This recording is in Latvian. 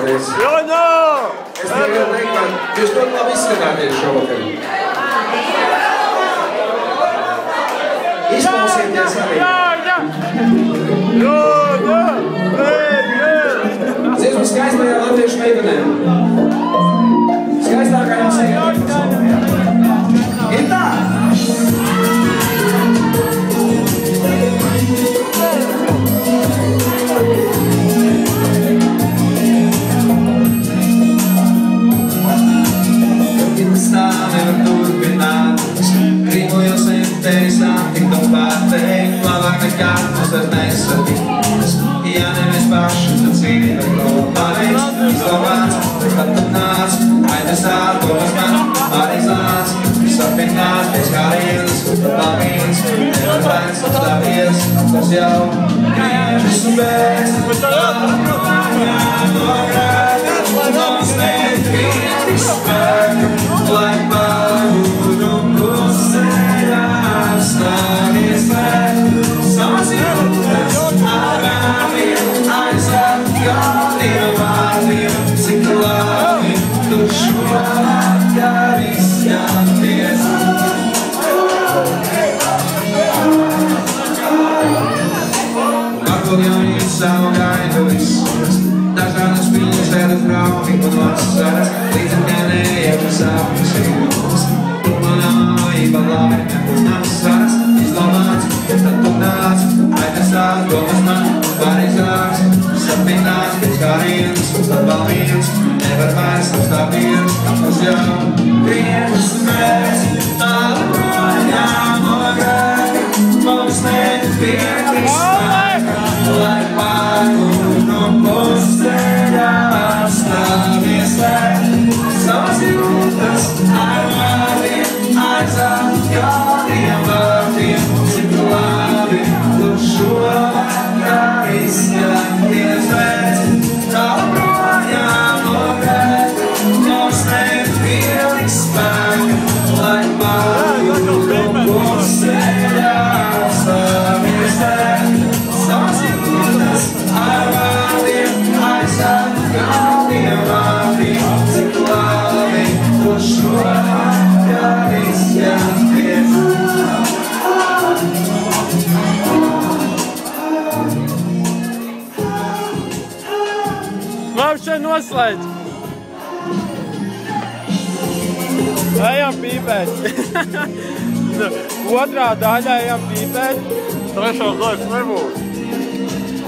paldies. Es tikai vēl teikt, ka jūs ļoti labi izskatāties šovakar. Izklausieties arī. Dziesmu skaistajā latviešu meitenēm. Skaistākajām sievietēm pasaulē. Ir tā! Nevar turpināt, gribojos vien tevi satikt un pateikt, labāk nekā mums vairs nesatikt. Ja nevis paši, tad citi var to paveikt, izdomāts, kad tu nāc, aiznesāt, domas man aizlāc, sapināt pēc karienas, vēl viens, nevar vairs apstāties, tas jau griežas un bēs, projām no grēka, mums nekrīt spēka. Lai pavūdu pusēļā apstāties vēl, savas jūtas ārāmiem, aizsāk kādiem vārdiem, cik labi tu šovakar izskaties. Varbūt jaunīt savu gaidu visus, dažādas piļas vedu traumi un vasaras, līdz dienējiem sapnis jūtas. Tu manā mājība labi nebūs vasaras, izdomāts, tad tu nāc, aiznesāt domas man pareizāks, sapinās pēc karienas, tad vēl viens, nevar vairs apstāties, tas jau griežas un mēs, tālu projām no grēka, mums nepiekrist spēka, lai pavūdu pusceļā apstāties vēl, savas jūtas ar vārdiem, aizsāk kādiem vārdiem, cik labi tu šovakar izskaties vēl, tālu projām no grēka, mums nepiekrist spēka, lai pavūdu pusceļā apstāties vēl, savas jūtas ar vārdiem, aizsāk kādiem vārdiem, cik labi tu šovakar izskaties. Labi, šeit noslēdz. Ejam pīpēt. Otrā daļā ejam pīpēt. Trešā daļas nebūs.